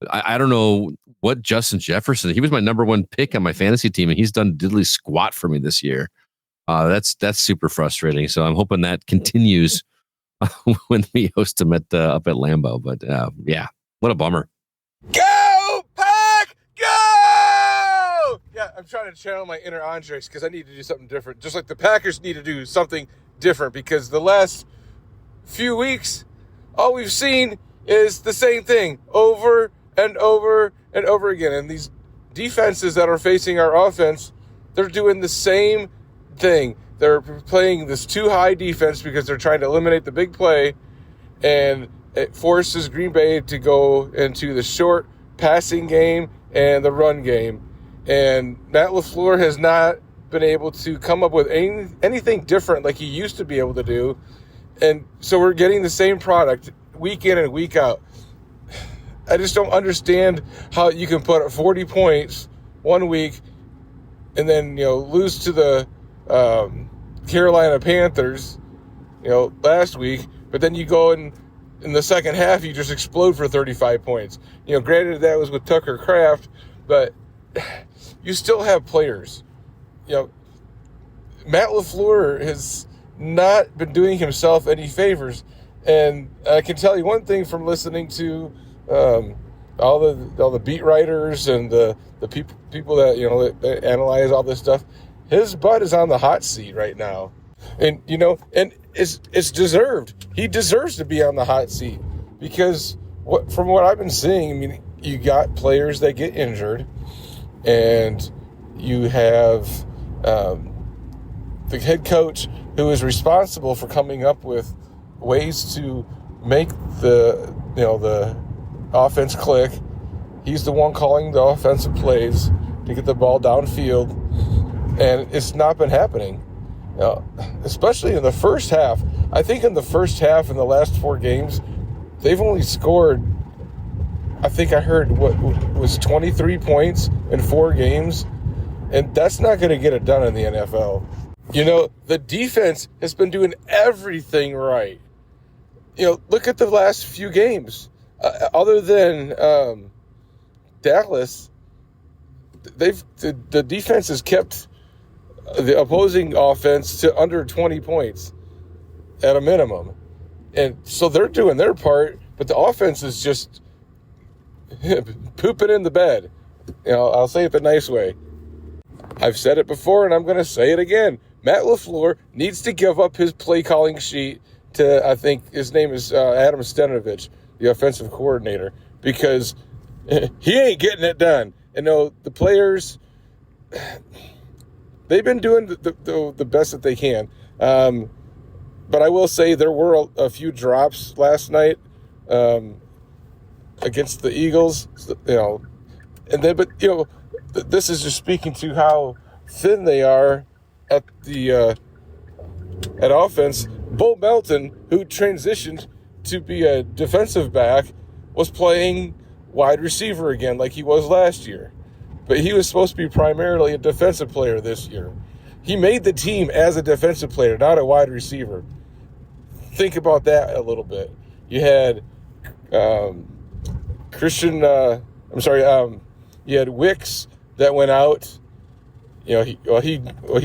B: I don't know what Justin Jefferson. He was my number 1 pick on my fantasy team, and he's done diddly squat for me this year. That's super frustrating. So I'm hoping that continues when we host him up at Lambeau. But what a bummer.
F: Go Pack, go! Yeah, I'm trying to channel my inner Andres because I need to do something different. Just like the Packers need to do something different, because the last few weeks, all we've seen is the same thing over and over and over again. And these defenses that are facing our offense, they're doing the same thing. They're playing this too high defense because they're trying to eliminate the big play, and it forces Green Bay to go into the short passing game and the run game. And Matt LaFleur has not been able to come up with anything different like he used to be able to do. And so we're getting the same product week in and week out. I just don't understand how you can put up 40 points one week and then, lose to the Carolina Panthers, last week. But then you go in the second half, you just explode for 35 points. Granted that was with Tucker Kraft, but you still have players. Matt LaFleur has not been doing himself any favors. And I can tell you one thing from listening to all the beat writers and the people that that analyze all this stuff. His butt is on the hot seat right now, and and it's deserved. He deserves to be on the hot seat because from what I've been seeing, you got players that get injured, and you have the head coach who is responsible for coming up with ways to make the offense click. He's the one calling the offensive plays to get the ball downfield, and it's not been happening. Especially in the first half. I think in the first half in the last 4 games, they've only scored, I think I heard what was 23 points in 4 games, and that's not going to get it done in the NFL. The defense has been doing everything right. Look at the last few games. Other than Dallas, the defense has kept the opposing offense to under 20 points at a minimum. And so they're doing their part, but the offense is just pooping in the bed. I'll say it the nice way. I've said it before, and I'm going to say it again. Matt LaFleur needs to give up his play calling sheet to, I think his name is Adam Stenovich, the offensive coordinator, because he ain't getting it done. And the players, they've been doing the best that they can. But I will say there were a few drops last night against the Eagles, and then, but this is just speaking to how thin they are at offense. Bo Melton, who transitioned to be a defensive back, was playing wide receiver again like he was last year. But he was supposed to be primarily a defensive player this year. He made the team as a defensive player, not a wide receiver. Think about that a little bit. You had you had Wicks that went out. He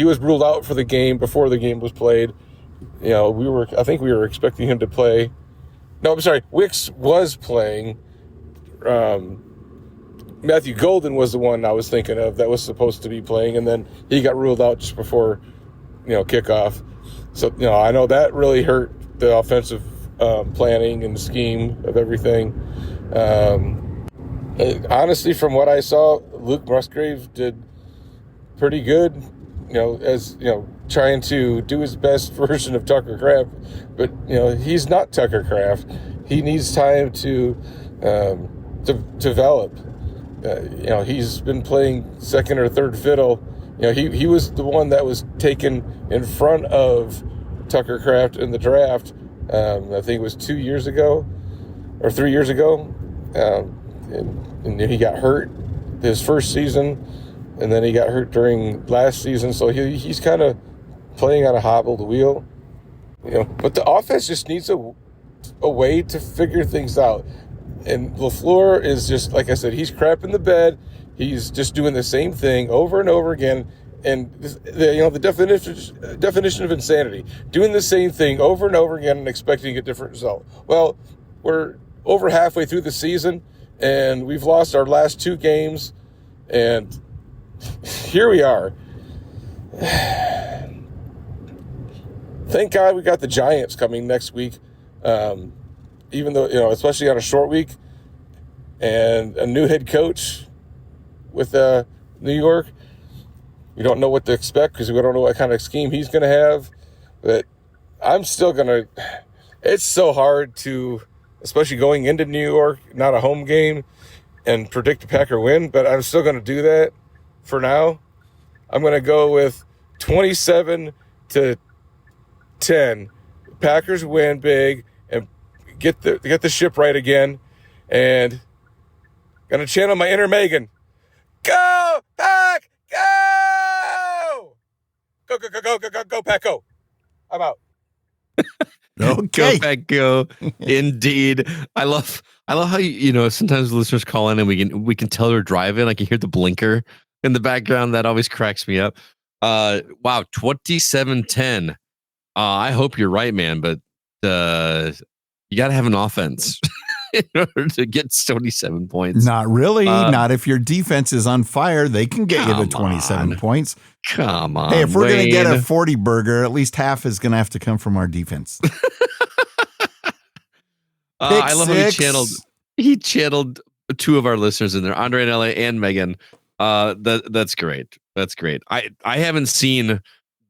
F: was ruled out for the game before the game was played. I think we were expecting him to play. No, I'm sorry. Wicks was playing. Matthew Golden was the one I was thinking of that was supposed to be playing, and then he got ruled out just before, kickoff. So, I know that really hurt the offensive planning and scheme of everything. Honestly, from what I saw, Luke Musgrave did pretty good, trying to do his best version of Tucker Kraft. But, he's not Tucker Kraft. He needs time to develop. He's been playing second or third fiddle. He was the one that was taken in front of Tucker Kraft in the draft. I think it was 2 years ago or 3 years ago. And he got hurt his first season, and then he got hurt during last season. So he's kind of playing on a hobbled wheel. But the offense just needs a way to figure things out. And LaFleur is just, like I said, he's crapping the bed. He's just doing the same thing over and over again. And the definition of insanity, doing the same thing over and over again and expecting a different result. Well, we're over halfway through the season, and we've lost our last 2 games, and here we are. Thank God we got the Giants coming next week. even though, especially on a short week and a new head coach with New York, we don't know what to expect because we don't know what kind of scheme he's going to have. But I'm still going to, it's so hard to, especially going into New York, not a home game, and predict a Packer win, but I'm still going to do that for now. I'm going to go with 27-10. Packers win big and get the ship right again. And going to channel my inner Megan. Go, Pack, go! Go, Pack, go. I'm out.
A: Okay.
B: Go Pack, go. Indeed. I love how sometimes listeners call in and we can tell they're driving. I can hear the blinker in the background. That always cracks me up. Wow, 27-10. I hope you're right, man, but you got to have an offense in order to get 27 points.
A: Not really. Not if your defense is on fire. They can get you to 27 points.
B: Come on.
A: Hey, if we're going to get a
B: Wayne.
A: 40 burger, at least half is going to have to come from our defense.
B: I love how he channeled two of our listeners in there, Andre in LA and Megan. That's great. That's great. I haven't seen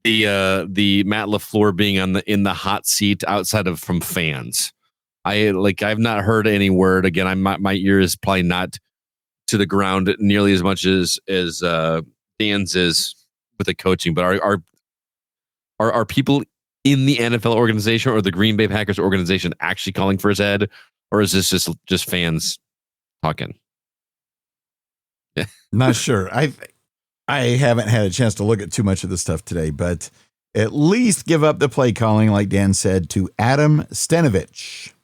B: the Matt LaFleur being in the hot seat outside of from fans. I've not heard any word. Again, my ear is probably not to the ground nearly as much as Dan's is with the coaching. But are people in the NFL organization or the Green Bay Packers organization actually calling for his head, or is this just fans talking? Yeah.
A: Not sure. I haven't had a chance to look at too much of this stuff today, but at least give up the play calling, like Dan said, to Adam Stenovich.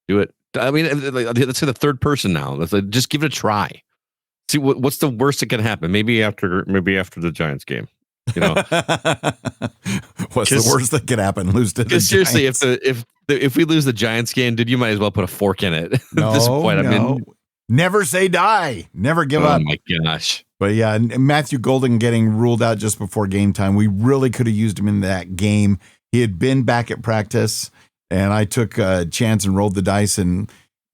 B: Do it. I mean, let's say the third person now. Just give it a try. See what's the worst that can happen. Maybe after the Giants game. What's
A: the worst that could happen? Lose to the Giants.
B: Seriously, if we lose the Giants game, dude, you might as well put a fork in it. At this point, I mean,
A: never say die. Never give up.
B: Oh my gosh.
A: But yeah, Matthew Golden getting ruled out just before game time. We really could have used him in that game. He had been back at practice, and I took a chance and rolled the dice and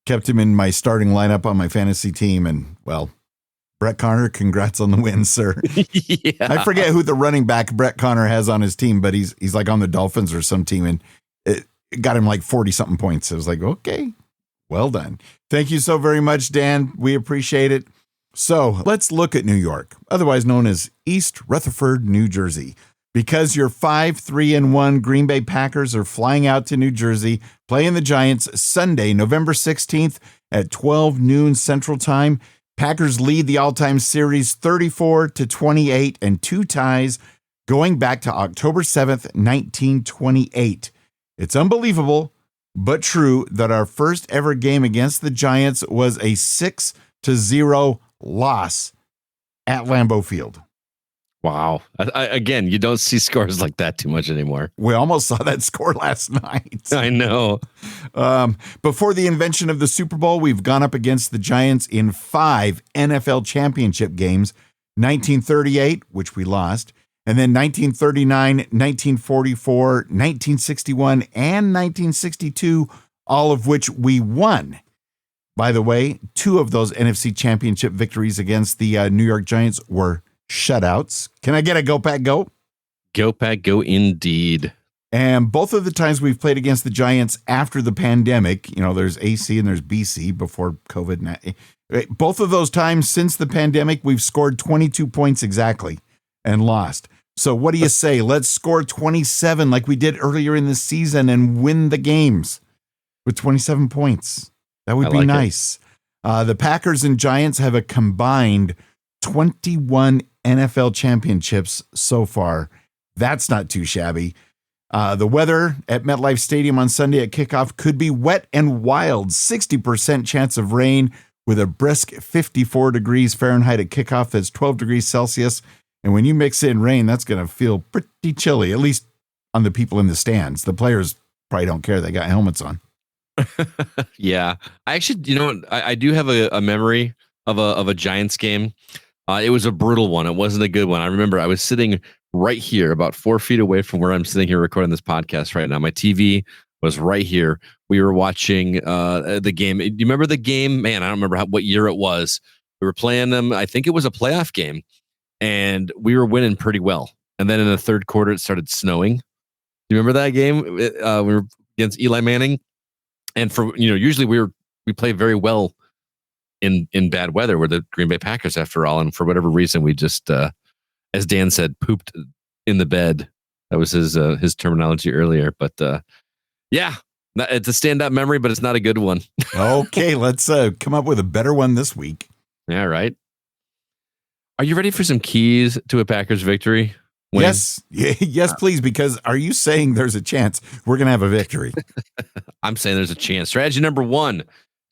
A: kept him in my starting lineup on my fantasy team. And well, Brett Conner, congrats on the win, sir.
B: Yeah.
A: I forget who the running back Brett Conner has on his team, but he's like on the Dolphins or some team, and it got him like 40-something points. I was like, okay, well done. Thank you so very much, Dan. We appreciate it. So let's look at New York, otherwise known as East Rutherford, New Jersey. Because your 5-3-1 Green Bay Packers are flying out to New Jersey, playing the Giants Sunday, November 16th at 12 noon Central Time. Packers lead the all-time series 34-28 and 2 ties going back to October 7th, 1928. It's unbelievable, but true that our first ever game against the Giants was a 6-0 loss at Lambeau Field.
B: Wow. Again, you don't see scores like that too much anymore.
A: We almost saw that score last night.
B: I know.
A: Before the invention of the Super Bowl, we've gone up against the Giants in 5 NFL championship games, 1938, which we lost, and then 1939, 1944, 1961, and 1962, all of which we won. By the way, 2 of those NFC championship victories against the New York Giants were shutouts. Can I get a go, Pack, go?
B: Go, Pack, go indeed.
A: And both of the times we've played against the Giants after the pandemic, there's AC and there's BC before COVID. Both of those times since the pandemic, we've scored 22 points exactly and lost. So what do you say? Let's score 27 like we did earlier in the season and win the games with 27 points. That would be nice. The Packers and Giants have a combined 21 NFL championships so far. That's not too shabby. The weather at MetLife Stadium on Sunday at kickoff could be wet and wild. 60% chance of rain with a brisk 54 degrees Fahrenheit at kickoff. That's 12 degrees Celsius. And when you mix in rain, that's going to feel pretty chilly, at least on the people in the stands. The players probably don't care. They got helmets on.
B: Yeah. I actually, I do have a memory of a Giants game. It was a brutal one. It wasn't a good one. I remember I was sitting right here, about 4 feet away from where I'm sitting here recording this podcast right now. My TV was right here. we were watching the game. Do you remember the game? Man, I don't remember what year it was. We were playing them. I think it was a playoff game, and we were winning pretty well. And then in the third quarter, it started snowing. Do you remember that game? We were against Eli Manning, and usually we play very well in bad weather. We're the Green Bay Packers after all, and for whatever reason, we just, as Dan said, pooped in the bed. That was his terminology earlier, but yeah. It's a standout memory, but it's not a good one.
A: Okay, let's come up with a better one this week.
B: Yeah, right. Are you ready for some keys to a Packers victory, Wayne?
A: Yes. Yes, please, because are you saying there's a chance we're going to have a victory?
B: I'm saying there's a chance. Strategy number 1,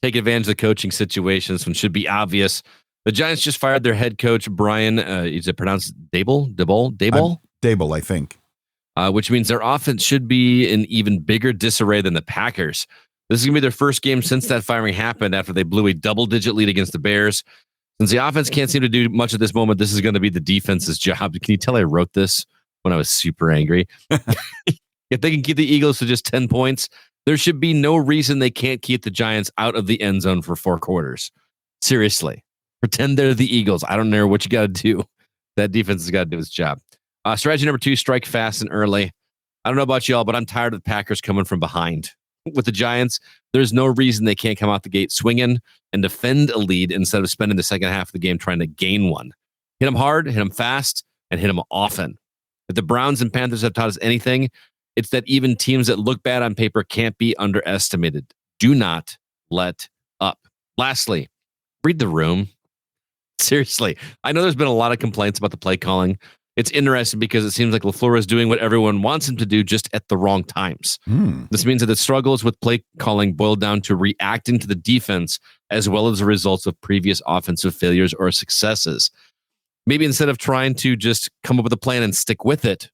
B: take advantage of the coaching situation. This one should be obvious. The Giants just fired their head coach, Brian, is it pronounced Daboll?
A: Daboll, I think.
B: Which means their offense should be in even bigger disarray than the Packers. This is going to be their first game since that firing happened after they blew a double-digit lead against the Bears. Since the offense can't seem to do much at this moment, this is going to be the defense's job. Can you tell I wrote this when I was super angry? If they can keep the Eagles to just 10 points, there should be no reason they can't keep the Giants out of the end zone for 4 quarters. Seriously. Pretend they're the Eagles. I don't know what you got to do. That defense has got to do its job. Strategy number 2, strike fast and early. I don't know about y'all, but I'm tired of the Packers coming from behind. With the Giants, there's no reason they can't come out the gate swinging and defend a lead instead of spending the second half of the game trying to gain one. Hit them hard, hit them fast, and hit them often. If the Browns and Panthers have taught us anything, it's that even teams that look bad on paper can't be underestimated. Do not let up. Lastly, read the room. Seriously, I know there's been a lot of complaints about the play calling. It's interesting because it seems like LaFleur is doing what everyone wants him to do, just at the wrong times. This means that the struggles with play calling boil down to reacting to the defense as well as the results of previous offensive failures or successes. Maybe instead of trying to just come up with a plan and stick with it,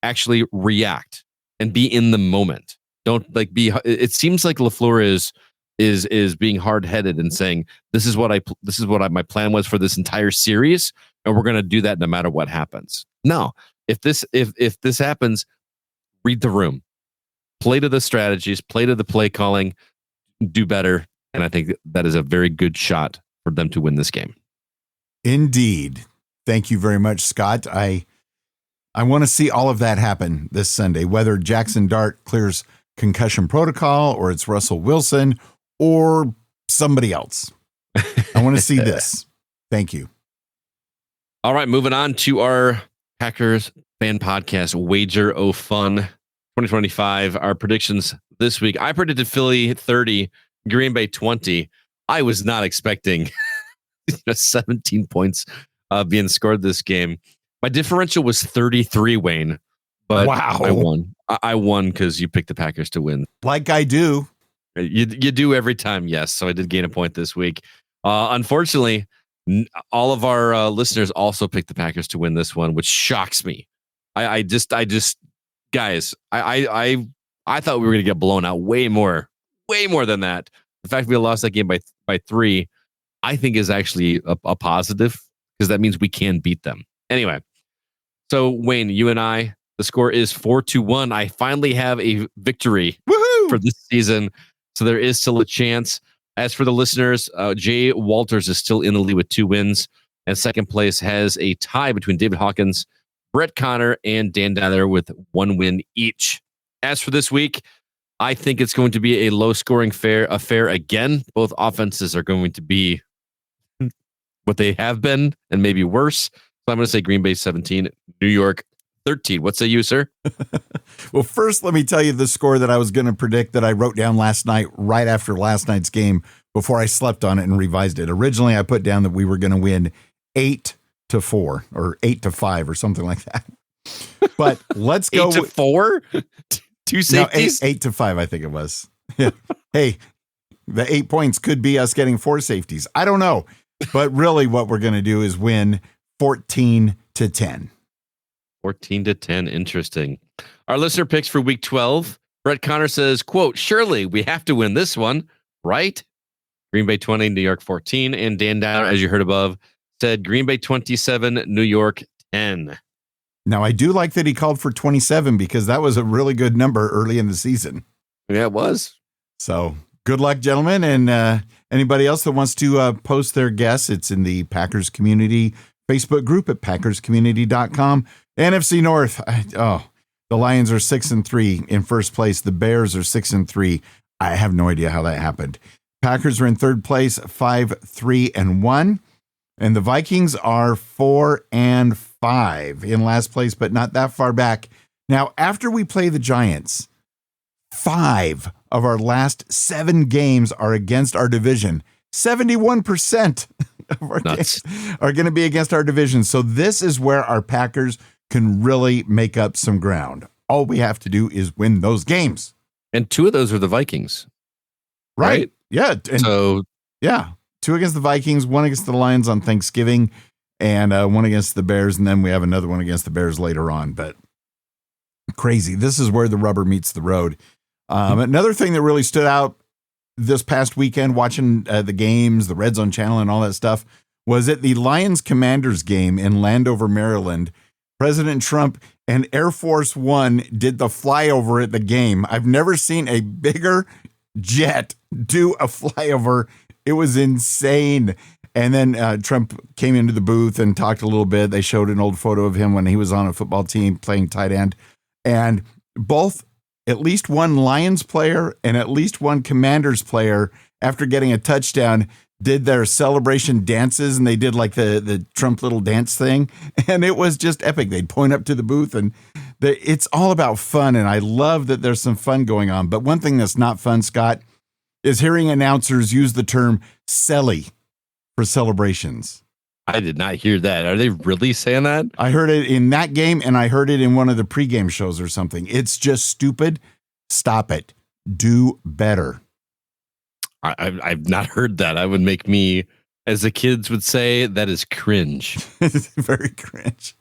B: actually react and be in the moment. Don't be. It seems like LaFleur is being hard-headed and saying this is what my plan was for this entire series. And we're going to do that no matter what happens. No, if this happens, read the room, play to the strategies, play to the play calling, do better. And I think that is a very good shot for them to win this game.
A: Indeed. Thank you very much, Scott. I want to see all of that happen this Sunday, whether Jackson Dart clears concussion protocol or it's Russell Wilson or somebody else. I want to see this. Thank you.
B: All right, moving on to our Packers Fan Podcast Wager O Fun 2025. Our predictions this week. I predicted Philly 30, Green Bay 20. I was not expecting 17 points being scored this game. My differential was 33, Wayne. But wow. I won. I won because you picked the Packers to win.
A: Like I do.
B: You do every time, yes. So I did gain a point this week. Unfortunately, all of our listeners also picked the Packers to win this one, which shocks me. I just, guys, I thought we were going to get blown out way more than that. The fact we lost that game by 3, I think is actually a positive because that means we can beat them. Anyway, so Wayne, you and I, the score is 4-1. I finally have a victory for this season, so there is still a chance. As for the listeners, Jay Walters is still in the lead with 2 wins, and second place has a tie between David Hawkins, Brett Connor, and Dan Dyer with 1 win each. As for this week, I think it's going to be a low-scoring affair again. Both offenses are going to be what they have been, and maybe worse. So I'm going to say Green Bay 17, New York 13. What say you, sir?
A: Well, first, let me tell you the score that I was going to predict that I wrote down last night, right after last night's game, before I slept on it and revised it. Originally, I put down that we were going to win 8-4 or 8-5 or something like that. But let's go
B: 8-4? 2 safeties?
A: No, 8-5, I think it was. Yeah. Hey, the 8 points could be us getting 4 safeties. I don't know. But really what we're going to do is win 14-10.
B: 14-10. Interesting. Our listener picks for week 12. Brett Connor says, quote, surely we have to win this one, right? Green Bay 20, New York 14. And Dan Dyer, as you heard above, said Green Bay 27, New York 10.
A: Now, I do like that he called for 27 because that was a really good number early in the season.
B: Yeah, it was.
A: So good luck, gentlemen. And anybody else that wants to post their guess, it's in the Packers Community Facebook group at packerscommunity.com. NFC North. The Lions are 6-3 in first place. The Bears are 6-3. I have no idea how that happened. Packers are in third place, 5-3-1. And the Vikings are 4-5 in last place, but not that far back. Now, after we play the Giants, 5 of our last 7 games are against our division. 71% of our games are going to be against our division. So this is where our Packers can really make up some ground. All we have to do is win those games.
B: And 2 of those are the Vikings. Right?
A: Yeah. And
B: so,
A: 2 against the Vikings, 1 against the Lions on Thanksgiving, and 1 against the Bears. And then we have another one against the Bears later on. But crazy. This is where the rubber meets the road. Another thing that really stood out this past weekend, watching the games, the Red Zone channel and all that stuff, was at the Lions Commanders game in Landover, Maryland. President Trump and Air Force One did the flyover at the game. I've never seen a bigger jet do a flyover. It was insane. And then Trump came into the booth and talked a little bit. They showed an old photo of him when he was on a football team playing tight end. And both at least one Lions player and at least one Commanders player, after getting a touchdown, did their celebration dances, and they did like the Trump little dance thing. And it was just epic. They'd point up to the booth, and it's all about fun. And I love that there's some fun going on. But one thing that's not fun, Scott, is hearing announcers use the term "celly" for celebrations.
B: I did not hear that. Are they really saying that?
A: I heard it in that game, and I heard it in one of the pregame shows or something. It's just stupid. Stop it. Do better.
B: I've not heard that. I would make me, as the kids would say, that is cringe.
A: Very cringe.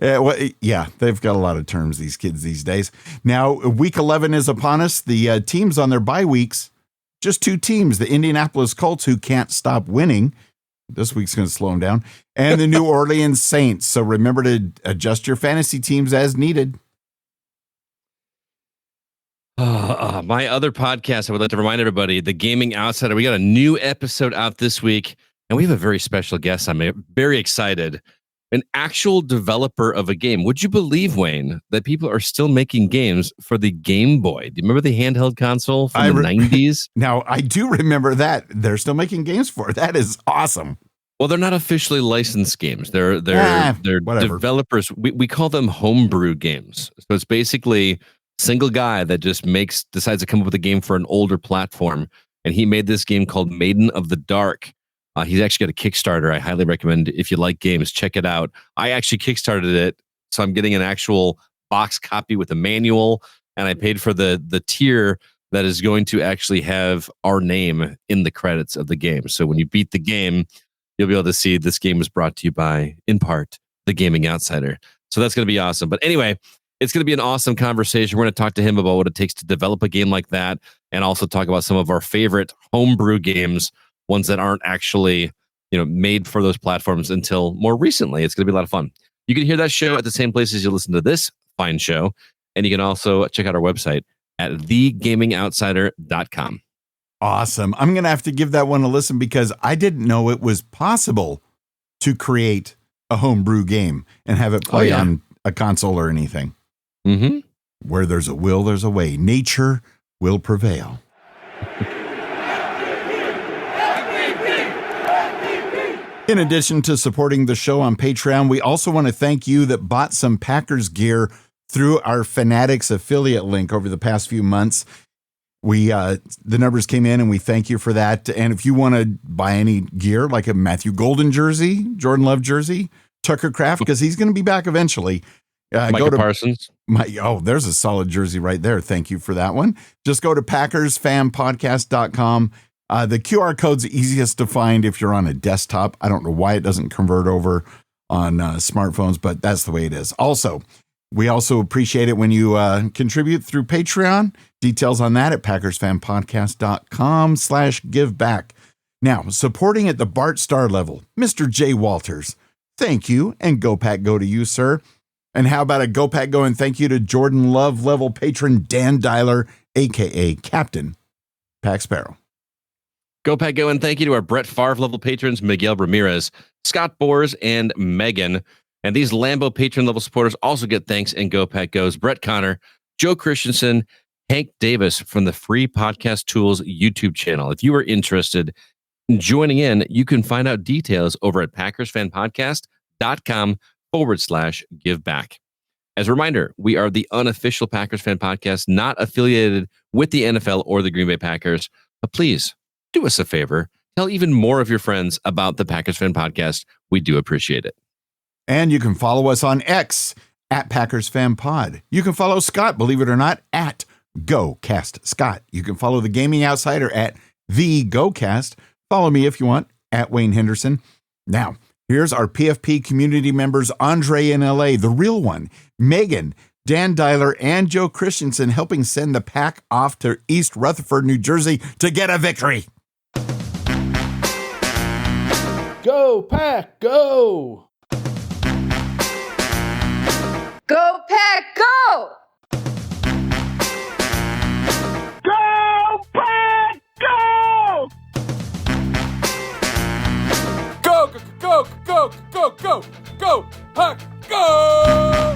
A: Yeah, they've got a lot of terms, these kids these days. Now, week 11 is upon us. The teams on their bye weeks, just 2 teams, the Indianapolis Colts, who can't stop winning. This week's going to slow them down. And the New Orleans Saints. So remember to adjust your fantasy teams as needed.
B: My other podcast, I would like to remind everybody, The Gaming Outsider. We got a new episode out this week, and we have a very special guest. I'm very excited. An actual developer of a game. Would you believe, Wayne, that people are still making games for the Game Boy? Do you remember the handheld console from the 90s?
A: Now, I do remember that. They're still making games for it. That is awesome.
B: Well, they're not officially licensed games. They're developers. We call them homebrew games. So it's basically single guy that just decides to come up with a game for an older platform. And he made this game called Maiden of the Dark. He's actually got a Kickstarter. I highly recommend, if you like games, check it out. I actually Kickstarted it, so I'm getting an actual box copy with a manual, and I paid for the tier that is going to actually have our name in the credits of the game. So when you beat the game, you'll be able to see this game was brought to you by, in part, The Gaming Outsider. So that's going to be awesome. But anyway, it's going to be an awesome conversation. We're going to talk to him about what it takes to develop a game like that, and also talk about some of our favorite homebrew games, ones that aren't actually, made for those platforms until more recently. It's going to be a lot of fun. You can hear that show at the same places you listen to this fine show. And you can also check out our website at thegamingoutsider.com.
A: Awesome. I'm going to have to give that one a listen, because I didn't know it was possible to create a homebrew game and have it play on a console or anything.
B: Mm-hmm.
A: Where there's a will, there's a way. Nature will prevail. In addition to supporting the show on Patreon, we also want to thank you that bought some Packers gear through our Fanatics affiliate link over the past few months. The numbers came in, and we thank you for that. And if you want to buy any gear, like a Matthew Golden jersey, Jordan Love jersey, Tucker Kraft, because he's going to be back eventually.
B: Micah Parsons.
A: There's a solid jersey right there. Thank you for that one. Just go to PackersFanPodcast.com. The QR code's easiest to find if you're on a desktop. I don't know why it doesn't convert over on smartphones, but that's the way it is. Also, we also appreciate it when you contribute through Patreon. Details on that at PackersFanPodcast.com/giveback. Now, supporting at the Bart Star level, Mr. Jay Walters. Thank you, and Go Pack Go to you, sir. And how about a Go Pack Go and thank you to Jordan Love level patron Dan Dyler, a.k.a. Captain Pack Sparrow.
B: Go Pack Go, and thank you to our Brett Favre level patrons, Miguel Ramirez, Scott Bors, and Megan. And these Lambo patron level supporters also get thanks in Go Pack Go's Brett Connor, Joe Christensen, Hank Davis from the Free Podcast Tools YouTube channel. If you are interested in joining in, you can find out details over at PackersFanPodcast.com/give back. As a reminder, we are the unofficial Packers Fan Podcast, not affiliated with the NFL or the Green Bay Packers. But please do us a favor. Tell even more of your friends about the Packers Fan Podcast. We do appreciate it.
A: And you can follow us on X at Packers Fan Pod. You can follow Scott, believe it or not, at GoCastScott. You can follow the Gaming Outsider at The GoCast. Follow me if you want at Wayne Henderson. Now, here's our PFP community members, Andre in LA, the real one, Megan, Dan Dyler, and Joe Christensen, helping send the pack off to East Rutherford, New Jersey to get a victory.
G: Go Pack, go!
H: Go Pack, go!
G: Go Pack, go!
F: Go, go, go, go, go, go, go, Pack, go!